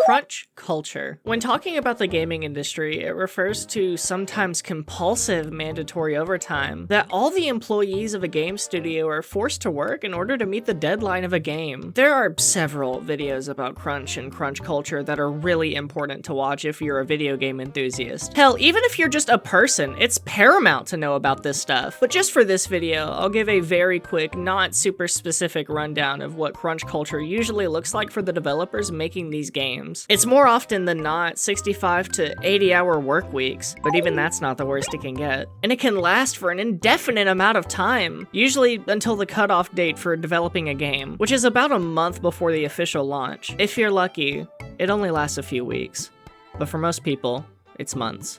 Crunch culture. When talking about the gaming industry, it refers to sometimes compulsive mandatory overtime that all the employees of a game studio are forced to work in order to meet the deadline of a game. There are several videos about crunch and crunch culture that are really important to watch if you're a video game enthusiast. Hell, even if you're just a person, it's paramount to know about this stuff. But just for this video, I'll give a very quick, not super specific rundown of what crunch culture usually looks like for the developers making these games. It's more often than not 65 to 80 hour work weeks, but even that's not the worst it can get. And it can last for an indefinite amount of time, usually until the cutoff date for developing a game, which is about a month before the official launch. If you're lucky, it only lasts a few weeks, but for most people, it's months.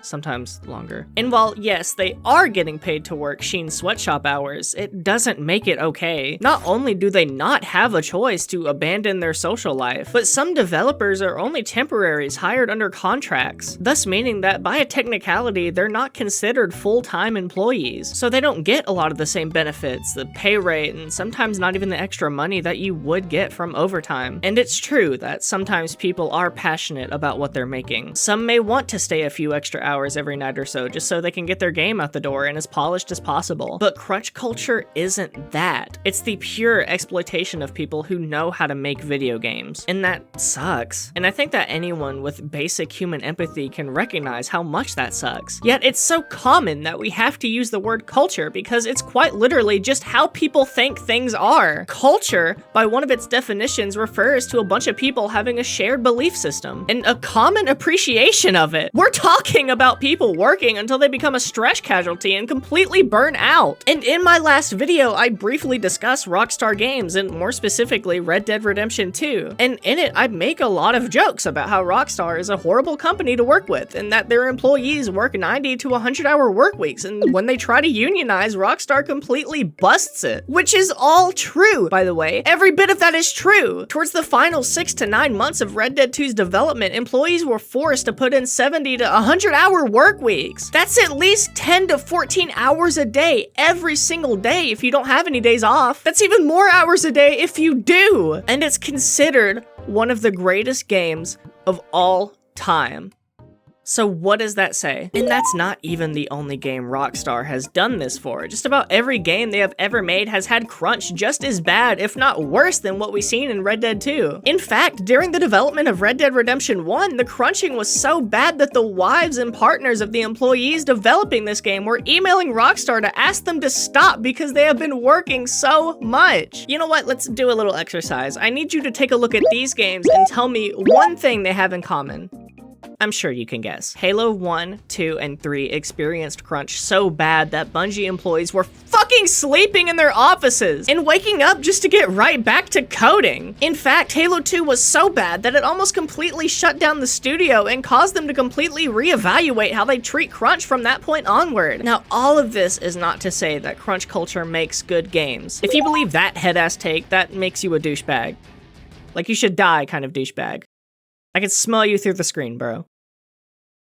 Sometimes longer. And while, yes, they are getting paid to work Sheen sweatshop hours, it doesn't make it okay. Not only do they not have a choice to abandon their social life, but some developers are only temporaries hired under contracts, thus meaning that by a technicality, they're not considered full-time employees. So they don't get a lot of the same benefits, the pay rate, and sometimes not even the extra money that you would get from overtime. And it's true that sometimes people are passionate about what they're making. Some may want to stay a few extra hours every night or so just so they can get their game out the door and as polished as possible. But crunch culture isn't that. It's the pure exploitation of people who know how to make video games. And that sucks. And I think that anyone with basic human empathy can recognize how much that sucks. Yet it's so common that we have to use the word culture because it's quite literally just how people think things are. Culture, by one of its definitions, refers to a bunch of people having a shared belief system and a common appreciation of it. We're talking about people working until they become a stress casualty and completely burn out. And in my last video, I briefly discussed Rockstar Games, and more specifically Red Dead Redemption 2. And in it, I make a lot of jokes about how Rockstar is a horrible company to work with, and that their employees work 90 to 100 hour work weeks, and when they try to unionize, Rockstar completely busts it. Which is all true, by the way. Every bit of that is true. Towards the final 6 to 9 months of Red Dead 2's development, employees were forced to put in 70 to 100 hour work weeks. That's at least 10 to 14 hours a day every single day if you don't have any days off. That's even more hours a day if you do. And it's considered one of the greatest games of all time. So what does that say? And that's not even the only game Rockstar has done this for. Just about every game they have ever made has had crunch just as bad, if not worse, than what we've seen in Red Dead 2. In fact, during the development of Red Dead Redemption 1, the crunching was so bad that the wives and partners of the employees developing this game were emailing Rockstar to ask them to stop because they have been working so much. You know what? Let's do a little exercise. I need you to take a look at these games and tell me one thing they have in common. I'm sure you can guess. Halo 1, 2, and 3 experienced crunch so bad that Bungie employees were fucking sleeping in their offices and waking up just to get right back to coding. In fact, Halo 2 was so bad that it almost completely shut down the studio and caused them to completely reevaluate how they treat crunch from that point onward. Now, all of this is not to say that crunch culture makes good games. If you believe that head-ass take, that makes you a douchebag. Like you should die kind of douchebag. I can smell you through the screen, bro.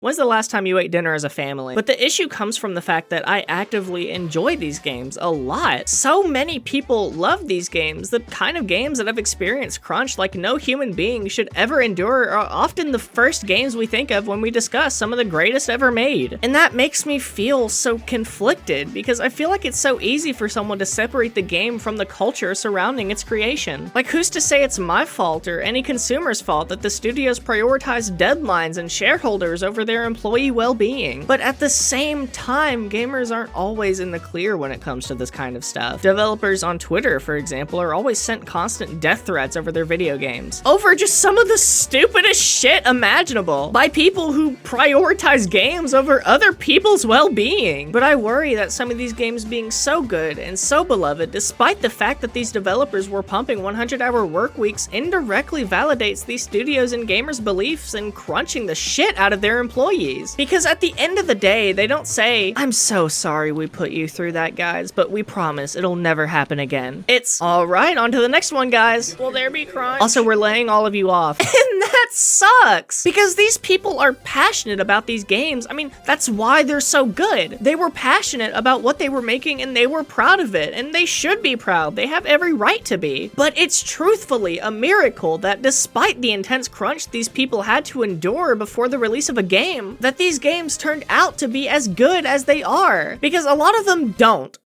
When's the last time you ate dinner as a family? But the issue comes from the fact that I actively enjoy these games a lot. So many people love these games. The kind of games that have experienced crunch like no human being should ever endure are often the first games we think of when we discuss some of the greatest ever made. And that makes me feel so conflicted because I feel like it's so easy for someone to separate the game from the culture surrounding its creation. Like, who's to say it's my fault or any consumer's fault that the studios prioritize deadlines and shareholders over their employee well-being? But at the same time, gamers aren't always in the clear when it comes to this kind of stuff. Developers on Twitter, for example, are always sent constant death threats over their video games. Over just some of the stupidest shit imaginable by people who prioritize games over other people's well-being. But I worry that some of these games being so good and so beloved, despite the fact that these developers were pumping 100-hour work weeks, indirectly validates these studios and gamers' beliefs in crunching the shit out of their employees. Because at the end of the day, they don't say, "I'm so sorry we put you through that, guys, but we promise it'll never happen again." It's, "All right, on to the next one, guys. Will there be crunch? Also, we're laying all of you off." And that sucks, because these people are passionate about these games. I mean, that's why they're so good. They were passionate about what they were making and they were proud of it, and they should be proud. They have every right to be. But it's truthfully a miracle that despite the intense crunch these people had to endure before the release of a game, that these games turned out to be as good as they are, because a lot of them don't.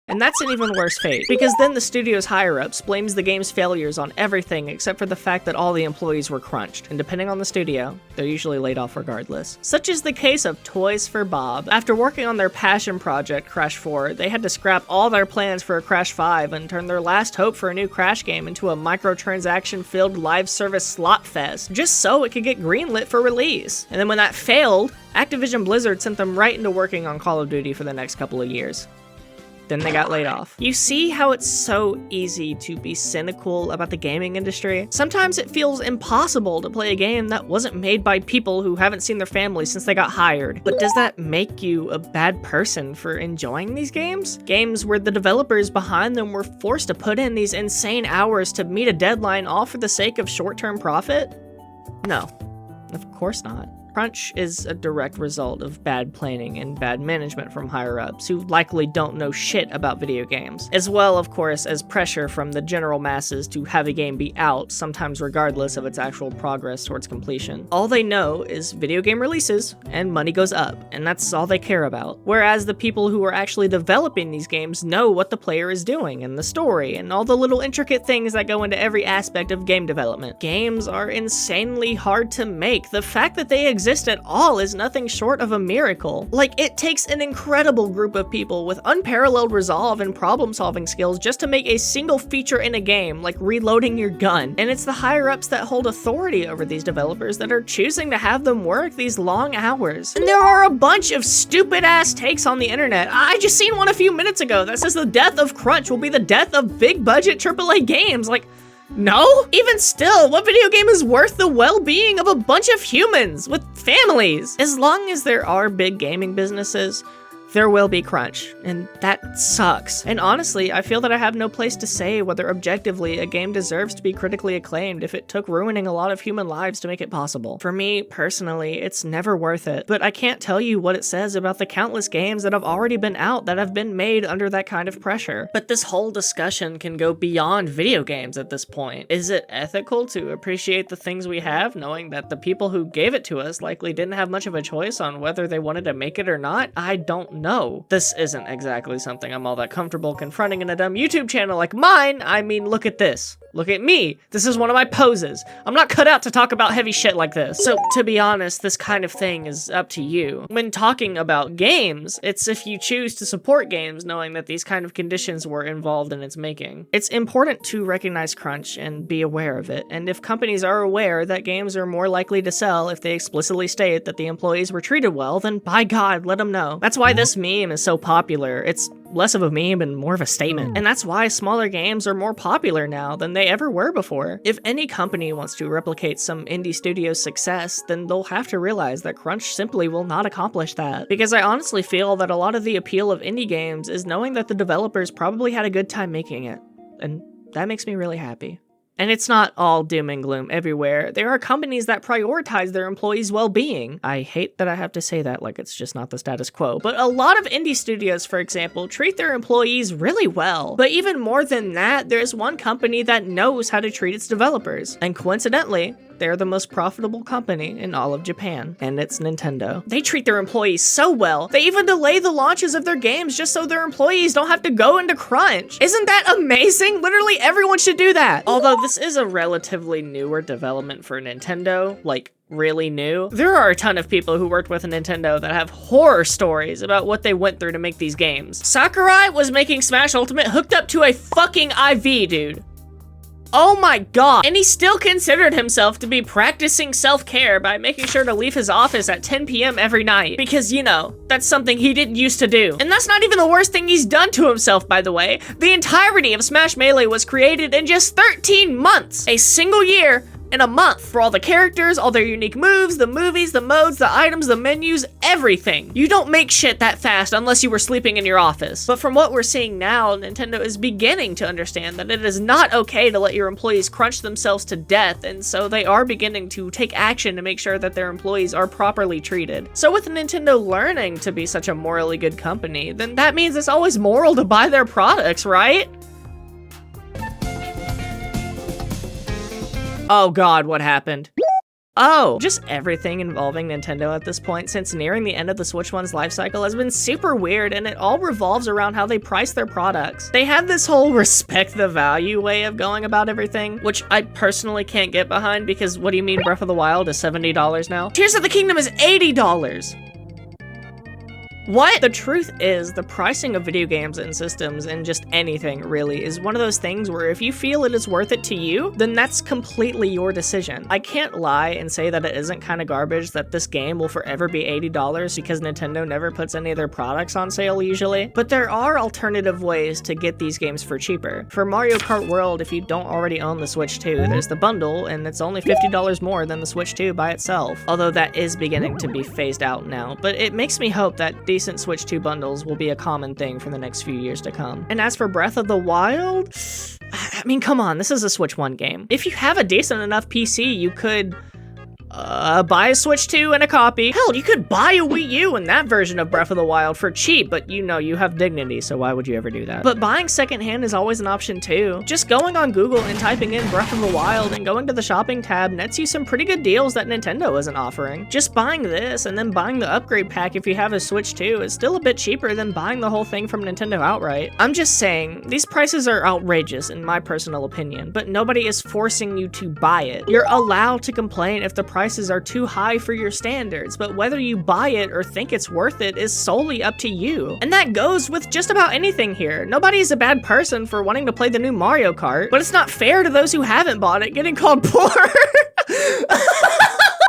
And that's an even worse fate, because then the studio's higher-ups blames the game's failures on everything except for the fact that all the employees were crunched, and depending on the studio, they're usually laid off regardless. Such is the case of Toys for Bob. After working on their passion project, Crash 4, they had to scrap all their plans for a Crash 5 and turn their last hope for a new Crash game into a microtransaction-filled live service slot fest, just so it could get greenlit for release. And then when that failed, Activision Blizzard sent them right into working on Call of Duty for the next couple of years. Then they got laid off. You see how it's so easy to be cynical about the gaming industry? Sometimes it feels impossible to play a game that wasn't made by people who haven't seen their families since they got hired. But does that make you a bad person for enjoying these games? Games where the developers behind them were forced to put in these insane hours to meet a deadline all for the sake of short-term profit? No, of course not. Crunch is a direct result of bad planning and bad management from higher-ups who likely don't know shit about video games, as well, of course, as pressure from the general masses to have a game be out, sometimes regardless of its actual progress towards completion. All they know is video game releases and money goes up, and that's all they care about. Whereas the people who are actually developing these games know what the player is doing and the story and all the little intricate things that go into every aspect of game development. Games are insanely hard to make. The fact that they exist at all is nothing short of a miracle. Like, it takes an incredible group of people with unparalleled resolve and problem-solving skills just to make a single feature in a game, like reloading your gun. And it's the higher-ups that hold authority over these developers that are choosing to have them work these long hours. And there are a bunch of stupid-ass takes on the internet. I just seen one a few minutes ago that says the death of crunch will be the death of big-budget AAA games. Like, no? Even still, what video game is worth the well-being of a bunch of humans with families? As long as there are big gaming businesses, there will be crunch, and that sucks. And honestly, I feel that I have no place to say whether objectively a game deserves to be critically acclaimed if it took ruining a lot of human lives to make it possible. For me, personally, it's never worth it, but I can't tell you what it says about the countless games that have already been out that have been made under that kind of pressure. But this whole discussion can go beyond video games at this point. Is it ethical to appreciate the things we have, knowing that the people who gave it to us likely didn't have much of a choice on whether they wanted to make it or not? I don't know. This isn't exactly something I'm all that comfortable confronting in a dumb YouTube channel like mine. I mean, look at this. Look at me. This is one of my poses. I'm not cut out to talk about heavy shit like this. So, to be honest, this kind of thing is up to you. When talking about games, it's if you choose to support games knowing that these kind of conditions were involved in its making. It's important to recognize crunch and be aware of it, and if companies are aware that games are more likely to sell if they explicitly state that the employees were treated well, then by God, let them know. That's why this meme is so popular. It's less of a meme and more of a statement. And that's why smaller games are more popular now than they ever were before. If any company wants to replicate some indie studio's success, then they'll have to realize that crunch simply will not accomplish that. Because I honestly feel that a lot of the appeal of indie games is knowing that the developers probably had a good time making it. And that makes me really happy. And it's not all doom and gloom everywhere. There are companies that prioritize their employees' well-being. I hate that I have to say that like it's just not the status quo, but a lot of indie studios, for example, treat their employees really well. But even more than that, there's one company that knows how to treat its developers. And coincidentally, they're the most profitable company in all of Japan, and it's Nintendo. They treat their employees so well, they even delay the launches of their games just so their employees don't have to go into crunch. Isn't that amazing? Literally everyone should do that. Although this is a relatively newer development for Nintendo, like really new. There are a ton of people who worked with Nintendo that have horror stories about what they went through to make these games. Sakurai was making Smash Ultimate hooked up to a fucking IV, dude. Oh my god. And he still considered himself to be practicing self-care by making sure to leave his office at 10 p.m. every night. Because, you know, that's something he didn't used to do. And that's not even the worst thing he's done to himself, by the way. The entirety of Smash Melee was created in just 13 months. A single year in a month for all the characters, all their unique moves, the movies, the modes, the items, the menus, everything. You don't make shit that fast unless you were sleeping in your office. But from what we're seeing now, Nintendo is beginning to understand that it is not okay to let your employees crunch themselves to death, and so they are beginning to take action to make sure that their employees are properly treated. So with Nintendo learning to be such a morally good company, then that means it's always moral to buy their products, right? Oh god, what happened? Oh, just everything involving Nintendo at this point since nearing the end of the Switch 1's life cycle has been super weird, and it all revolves around how they price their products. They have this whole respect the value way of going about everything, which I personally can't get behind because what do you mean Breath of the Wild is $70 now? Tears of the Kingdom is $80! What? The truth is, the pricing of video games and systems and just anything, really, is one of those things where if you feel it is worth it to you, then that's completely your decision. I can't lie and say that it isn't kind of garbage that this game will forever be $80 because Nintendo never puts any of their products on sale usually, but there are alternative ways to get these games for cheaper. For Mario Kart World, if you don't already own the Switch 2, there's the bundle, and it's only $50 more than the Switch 2 by itself, although that is beginning to be phased out now, but it makes me hope that decent Switch 2 bundles will be a common thing for the next few years to come. And as for Breath of the Wild, I mean, come on, this is a Switch 1 game. If you have a decent enough PC, you could buy a Switch 2 and a copy. Hell, you could buy a Wii U and that version of Breath of the Wild for cheap, but you know you have dignity, so why would you ever do that? But buying secondhand is always an option too. Just going on Google and typing in Breath of the Wild and going to the shopping tab nets you some pretty good deals that Nintendo isn't offering. Just buying this and then buying the upgrade pack if you have a Switch 2 is still a bit cheaper than buying the whole thing from Nintendo outright. I'm just saying, these prices are outrageous in my personal opinion, but nobody is forcing you to buy it. You're allowed to complain if the prices are too high for your standards, but whether you buy it or think it's worth it is solely up to you. And that goes with just about anything here. Nobody is a bad person for wanting to play the new Mario Kart, but it's not fair to those who haven't bought it getting called poor.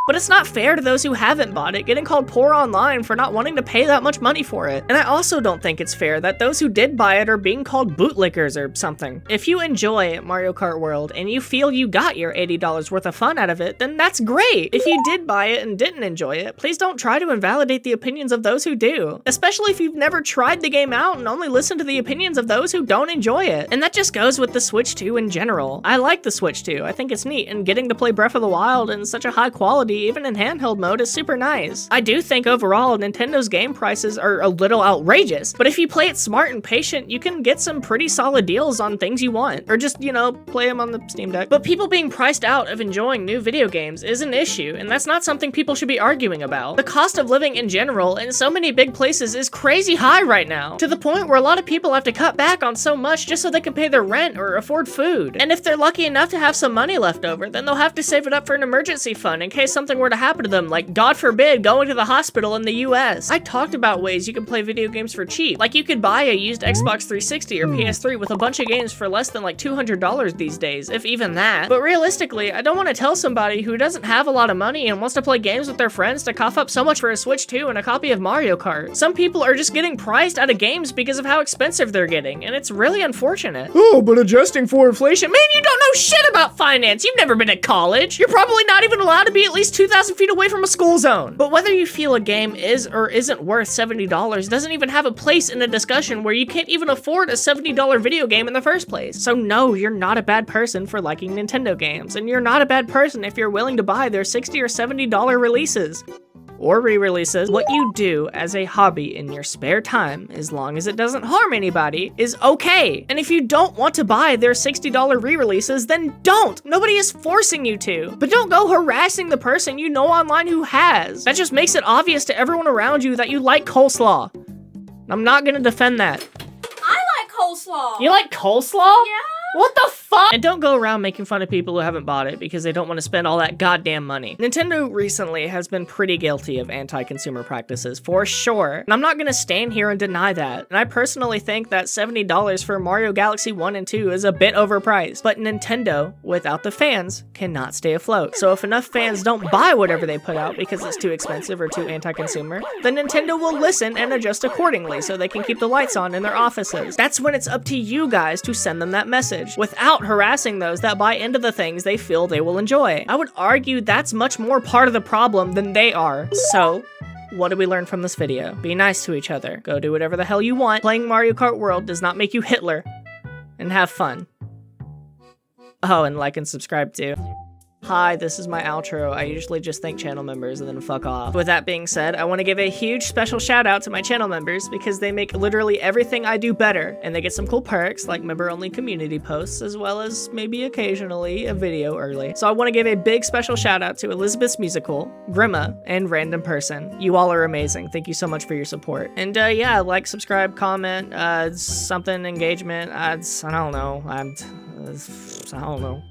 But it's not fair to those who haven't bought it getting called poor online for not wanting to pay that much money for it. And I also don't think it's fair that those who did buy it are being called bootlickers or something. If you enjoy Mario Kart World and you feel you got your $80 worth of fun out of it, then that's great. If you did buy it and didn't enjoy it, please don't try to invalidate the opinions of those who do. Especially if you've never tried the game out and only listen to the opinions of those who don't enjoy it. And that just goes with the Switch 2 in general. I like the Switch 2. I think it's neat, and getting to play Breath of the Wild in such a high quality even in handheld mode is super nice. I do think overall Nintendo's game prices are a little outrageous, but if you play it smart and patient, you can get some pretty solid deals on things you want, or just, you know, play them on the Steam Deck. But people being priced out of enjoying new video games is an issue, and that's not something people should be arguing about. The cost of living in general in so many big places is crazy high right now, to the point where a lot of people have to cut back on so much just so they can pay their rent or afford food. And if they're lucky enough to have some money left over, then they'll have to save it up for an emergency fund in case something were to happen to them, like God forbid going to the hospital in the US. I talked about ways you can play video games for cheap. Like you could buy a used Xbox 360 or PS3 with a bunch of games for less than like $200 these days, if even that. But realistically, I don't want to tell somebody who doesn't have a lot of money and wants to play games with their friends to cough up so much for a Switch 2 and a copy of Mario Kart. Some people are just getting priced out of games because of how expensive they're getting, and it's really unfortunate. Oh, but adjusting for inflation, man, you don't know shit about finance. You've never been at college. You're probably not even allowed to be at least 2,000 feet away from a school zone. But whether you feel a game is or isn't worth $70 doesn't even have a place in a discussion where you can't even afford a $70 video game in the first place. So no, you're not a bad person for liking Nintendo games, and you're not a bad person if you're willing to buy their $60 or $70 releases. Or re-releases. What you do as a hobby in your spare time, as long as it doesn't harm anybody, is okay. And if you don't want to buy their $60 re-releases, then don't. Nobody is forcing you to. But don't go harassing the person you know online who has. That just makes it obvious to everyone around you that you like coleslaw. I'm not gonna defend that. I like coleslaw. You like coleslaw? Yeah. What the fuck? And don't go around making fun of people who haven't bought it because they don't want to spend all that goddamn money. Nintendo recently has been pretty guilty of anti-consumer practices, for sure. And I'm not gonna stand here and deny that. And I personally think that $70 for Mario Galaxy 1 and 2 is a bit overpriced. But Nintendo, without the fans, cannot stay afloat. So if enough fans don't buy whatever they put out because it's too expensive or too anti-consumer, then Nintendo will listen and adjust accordingly so they can keep the lights on in their offices. That's when it's up to you guys to send them that message. privilege without harassing those that buy into the things they feel they will enjoy. I would argue that's much more part of the problem than they are. So, what did we learn from this video? Be nice to each other. Go do whatever the hell you want. Playing Mario Kart World does not make you Hitler. And have fun. Oh, and like and subscribe too. Hi, this is my outro. I usually just thank channel members and then fuck off. With that being said, I want to give a huge special shout out to my channel members because they make literally everything I do better, and they get some cool perks like member-only community posts, as well as maybe occasionally a video early. So I want to give a big special shout out to Elizabeth's Musical, Grimma, and Random Person. You all are amazing. Thank you so much for your support. And yeah, like, subscribe, comment, something, engagement. I don't know. I don't know.